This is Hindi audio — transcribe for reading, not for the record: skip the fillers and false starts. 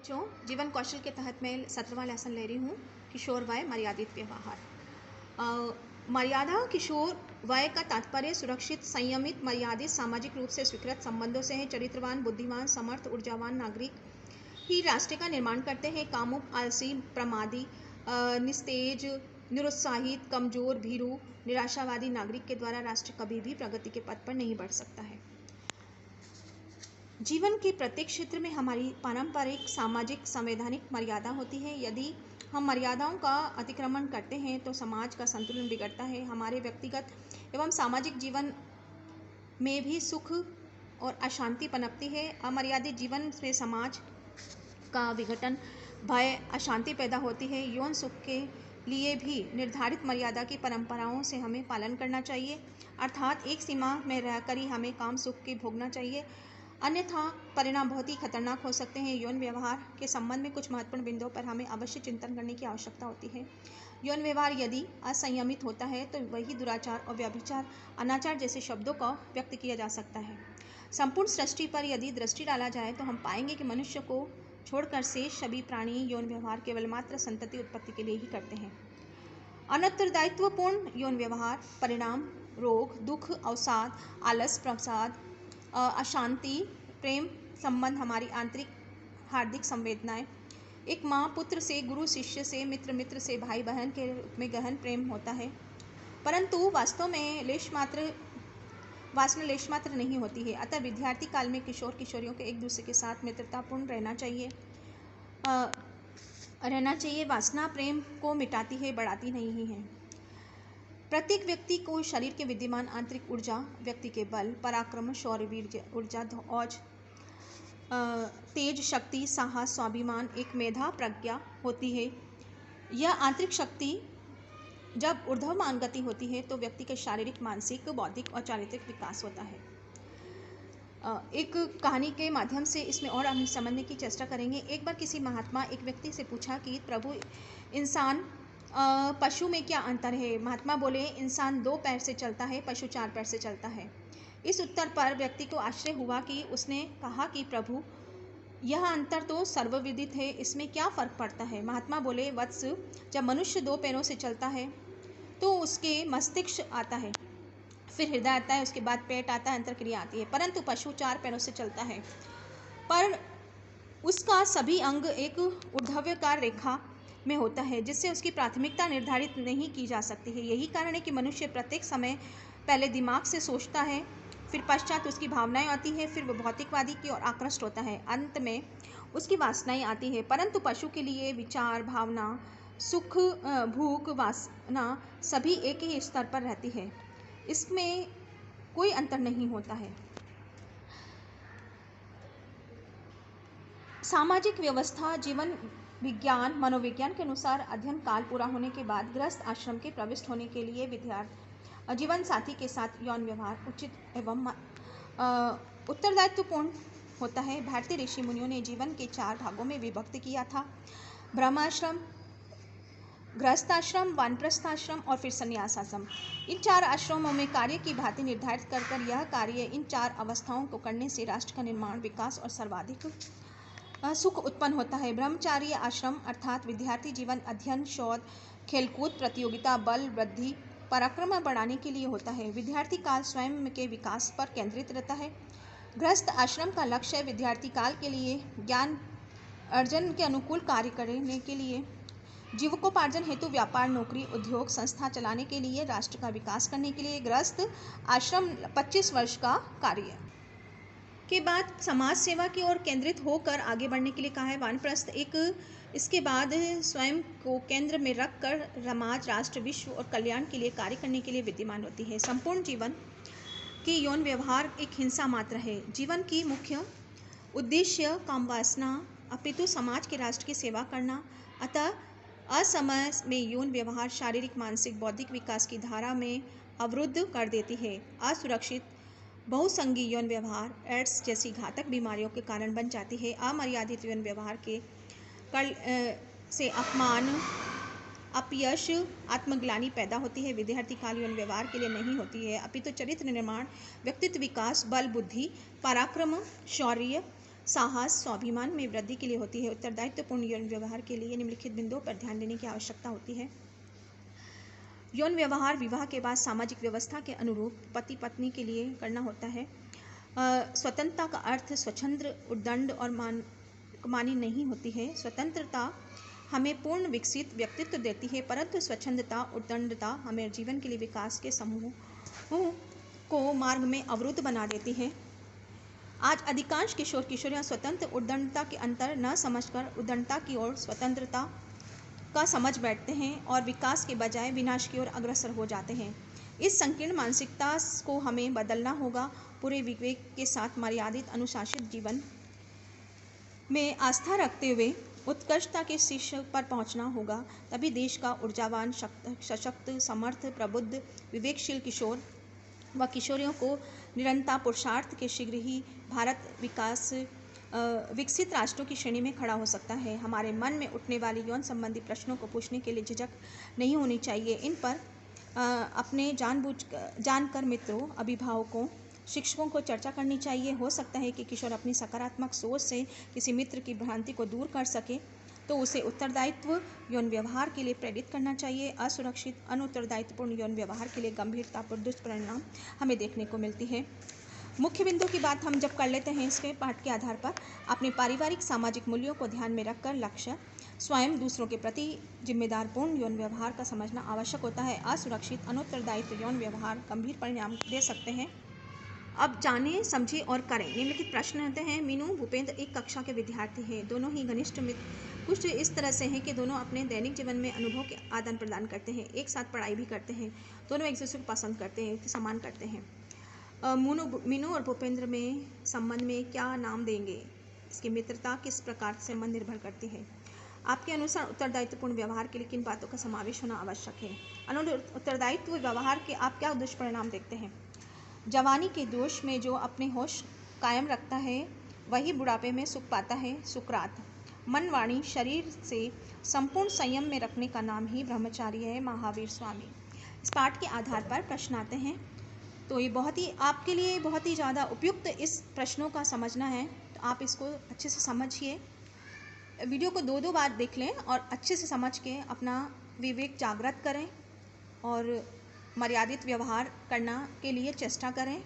बच्चों, जीवन कौशल के तहत मैं 17वां लेसन ले रही हूँ, किशोर वय मर्यादित व्यवहार। मर्यादा किशोर वय का तात्पर्य सुरक्षित, संयमित, मर्यादित, सामाजिक रूप से स्वीकृत संबंधों से है। चरित्रवान, बुद्धिमान, समर्थ, ऊर्जावान नागरिक ही राष्ट्र का निर्माण करते हैं। कामुक, आलसी, प्रमादी, निस्तेज, निरुत्साहित, कमजोर, भीरू, निराशावादी नागरिक के द्वारा राष्ट्र कभी भी प्रगति के पथ पर नहीं बढ़ सकता है। जीवन के प्रत्येक क्षेत्र में हमारी पारंपरिक, सामाजिक, संवैधानिक मर्यादा होती है। यदि हम मर्यादाओं का अतिक्रमण करते हैं तो समाज का संतुलन बिगड़ता है। हमारे व्यक्तिगत एवं सामाजिक जीवन में भी सुख और अशांति पनपती है। अमर्यादित जीवन से समाज का विघटन, भय, अशांति पैदा होती है। यौन सुख के लिए भी निर्धारित मर्यादा की परंपराओं से हमें पालन करना चाहिए, अर्थात एक सीमा में रहकर ही हमें काम सुख के भोगना चाहिए, अन्यथा परिणाम बहुत ही खतरनाक हो सकते हैं। यौन व्यवहार के संबंध में कुछ महत्वपूर्ण बिंदुओं पर हमें अवश्य चिंतन करने की आवश्यकता होती है। यौन व्यवहार यदि असंयमित होता है तो वही दुराचार और व्यभिचार, अनाचार जैसे शब्दों का व्यक्त किया जा सकता है। संपूर्ण सृष्टि पर यदि दृष्टि डाला जाए तो हम पाएंगे कि मनुष्य को छोड़कर शेष सभी प्राणी यौन व्यवहार केवल मात्र संतति उत्पत्ति के लिए ही करते हैं। अनंतरदायित्वपूर्ण यौन व्यवहार परिणाम रोग, दुख, अवसाद, आलस, प्रसाद, अशांति, प्रेम संबंध, हमारी आंतरिक हार्दिक संवेदनाएं, एक माँ पुत्र से, गुरु शिष्य से, मित्र मित्र से, भाई बहन के रूप में गहन प्रेम होता है, परंतु वास्तव में वासना लेश मात्र नहीं होती है। अतः विद्यार्थी काल में किशोर किशोरियों के एक दूसरे के साथ मित्रतापूर्ण रहना चाहिए। वासना प्रेम को मिटाती है, बढ़ाती नहीं है। प्रत्येक व्यक्ति को शरीर के विद्यमान आंतरिक ऊर्जा, व्यक्ति के बल, पराक्रम, शौर्य, वीर्य, ऊर्जा, औज, तेज, शक्ति, साहस, स्वाभिमान, एक मेधा, प्रज्ञा होती है। यह आंतरिक शक्ति जब ऊर्ध्वमान गति होती है तो व्यक्ति के शारीरिक, मानसिक, बौद्धिक और चारित्रिक विकास होता है। एक कहानी के माध्यम से इसमें और हम समझने की चेष्टा करेंगे। एक बार किसी महात्मा एक व्यक्ति से पूछा कि प्रभु, इंसान पशु में क्या अंतर है? महात्मा बोले, इंसान 2 पैर से चलता है, पशु 4 पैर से चलता है। इस उत्तर पर व्यक्ति को आश्चर्य हुआ कि उसने कहा कि प्रभु, यह अंतर तो सर्वविदित है, इसमें क्या फर्क पड़ता है? महात्मा बोले, वत्स, जब मनुष्य 2 पैरों से चलता है तो उसके मस्तिष्क आता है, फिर हृदय आता है, उसके बाद पेट आता है, अंतर्क्रिया आती है। परंतु पशु 4 पैरों से चलता है पर उसका सभी अंग एक ऊर्ध्वाकार रेखा में होता है, जिससे उसकी प्राथमिकता निर्धारित नहीं की जा सकती है। यही कारण है कि मनुष्य प्रत्येक समय पहले दिमाग से सोचता है, फिर पश्चात उसकी भावनाएं आती है, फिर वह भौतिकवादी की ओर आकृष्ट होता है, अंत में उसकी वासनाएं आती है। परंतु पशु के लिए विचार, भावना, सुख, भूख, वासना सभी एक ही स्तर पर रहती है, इसमें कोई अंतर नहीं होता है। सामाजिक व्यवस्था, जीवन विज्ञान, मनोविज्ञान के अनुसार अध्ययन काल पूरा होने के बाद गृहस्थ आश्रम के प्रविष्ट होने के लिए विद्यार्थी जीवन साथी के साथ यौन व्यवहार उचित एवं उत्तरदायित्वपूर्ण होता है। भारतीय ऋषि मुनियों ने जीवन के 4 भागों में विभक्त किया था: ब्रह्माश्रम, गृहस्थाश्रम, वानप्रस्थाश्रम और फिर संन्यास आश्रम। इन 4 आश्रमों में कार्य की भांति निर्धारित कर यह कार्य इन 4 अवस्थाओं को करने से राष्ट्र का निर्माण, विकास और सर्वाधिक सुख उत्पन्न होता है। ब्रह्मचार्य आश्रम अर्थात विद्यार्थी जीवन अध्ययन, शोध, खेलकूद, प्रतियोगिता, बल वृद्धि, पराक्रम बढ़ाने के लिए होता है। विद्यार्थी काल स्वयं के विकास पर केंद्रित रहता है। गृहस्थ आश्रम का लक्ष्य विद्यार्थी काल के लिए ज्ञान अर्जन के अनुकूल कार्य करने के लिए, जीविकोपार्जन हेतु व्यापार, नौकरी, उद्योग, संस्था चलाने के लिए, राष्ट्र का विकास करने के लिए। गृहस्थ आश्रम 25 वर्ष का कार्य के बाद समाज सेवा की ओर केंद्रित होकर आगे बढ़ने के लिए कहा है। वानप्रस्थ इसके बाद स्वयं को केंद्र में रखकर समाज, राष्ट्र, विश्व और कल्याण के लिए कार्य करने के लिए विद्यमान होती है। संपूर्ण जीवन की यौन व्यवहार एक हिंसा मात्र है। जीवन की मुख्य उद्देश्य काम वासना अपितु समाज के, राष्ट्र की सेवा करना। अतः असमय में यौन व्यवहार शारीरिक, मानसिक, बौद्धिक विकास की धारा में अवरुद्ध कर देती है। असुरक्षित बहुसंगी यौन व्यवहार एड्स जैसी घातक बीमारियों के कारण बन जाती है। अमर्यादित यौन व्यवहार के से अपमान, अपयश, आत्मग्लानि पैदा होती है। विद्यार्थी काल यौन व्यवहार के लिए नहीं होती है, अपितु चरित्र निर्माण, व्यक्तित्व विकास, बल, बुद्धि, पराक्रम, शौर्य, साहस स्वाभिमान में वृद्धि के लिए होती है। उत्तरदायित्वपूर्ण यौन व्यवहार के लिए निम्नलिखित बिंदुओं पर ध्यान देने की आवश्यकता होती है। यौन व्यवहार विवाह के बाद सामाजिक व्यवस्था के अनुरूप पति पत्नी के लिए करना होता है। स्वतंत्रता का अर्थ स्वच्छंद उद्दंड और मानी नहीं होती है। स्वतंत्रता हमें पूर्ण विकसित व्यक्तित्व देती है, परंतु स्वच्छंदता उद्दंडता हमें जीवन के लिए विकास के समूह को मार्ग में अवरुद्ध बना देती है। आज अधिकांश किशोर किशोरियां स्वतंत्र उद्दंडता के अंतर न समझकर उद्दंडता की ओर स्वतंत्रता का समझ बैठते हैं और विकास के बजाय विनाश की ओर अग्रसर हो जाते हैं। इस संकीर्ण मानसिकता को हमें बदलना होगा। पूरे विवेक के साथ मर्यादित अनुशासित जीवन में आस्था रखते हुए उत्कृष्टता के शीर्ष पर पहुंचना होगा। तभी देश का ऊर्जावान, सशक्त, समर्थ, प्रबुद्ध, विवेकशील किशोर व किशोरियों को निरंतर पुरुषार्थ के शीघ्र ही भारत विकसित राष्ट्रों की श्रेणी में खड़ा हो सकता है। हमारे मन में उठने वाले यौन संबंधी प्रश्नों को पूछने के लिए झिझक नहीं होनी चाहिए। इन पर अपने जानकर मित्रों, अभिभावकों, शिक्षकों को चर्चा करनी चाहिए। हो सकता है कि किशोर अपनी सकारात्मक सोच से किसी मित्र की भ्रांति को दूर कर सके, तो उसे उत्तरदायित्व यौन व्यवहार के लिए प्रेरित करना चाहिए। असुरक्षित अनुत्तरदायित्वपूर्ण यौन व्यवहार के लिए गंभीरतापूर्ण दुष्परिणाम हमें देखने को मिलती है। मुख्य बिंदु की बात हम जब कर लेते हैं इसके पाठ के आधार पर, अपने पारिवारिक सामाजिक मूल्यों को ध्यान में रखकर लक्ष्य, स्वयं दूसरों के प्रति जिम्मेदारपूर्ण यौन व्यवहार का समझना आवश्यक होता है। असुरक्षित अनुत्तरदायित्व यौन व्यवहार गंभीर परिणाम दे सकते हैं। अब जानें, समझें और करें। निम्नलिखित प्रश्न होते हैं। मीनू भूपेंद्र एक कक्षा के विद्यार्थी हैं। दोनों ही घनिष्ठ मित्र कुछ इस तरह से हैं कि दोनों अपने दैनिक जीवन में अनुभव के आदान प्रदान करते हैं, एक साथ पढ़ाई भी करते हैं, दोनों एक दूसरे को पसंद करते हैं, सम्मान करते हैं। मीनू और भूपेंद्र में संबंध में क्या नाम देंगे? इसकी मित्रता किस प्रकार से मन निर्भर करती है? आपके अनुसार उत्तरदायित्वपूर्ण व्यवहार के लिए किन बातों का समावेश होना आवश्यक है? उत्तरदायित्व व्यवहार के आप क्या दुष्परिणाम देखते हैं? जवानी के दोष में जो अपने होश कायम रखता है वही बुढ़ापे में सुख पाता है। सुकरात। मन, वाणी, शरीर से संपूर्ण संयम में रखने का नाम ही ब्रह्मचार्य है। महावीर स्वामी। इस पाठ के आधार पर प्रश्न आते हैं, तो ये बहुत ही आपके लिए बहुत ही ज़्यादा उपयुक्त इस प्रश्नों का समझना है, तो आप इसको अच्छे से समझिए। वीडियो को 2-2 बार देख लें और अच्छे से समझ के अपना विवेक जागृत करें और मर्यादित व्यवहार करना के लिए चेष्टा करें।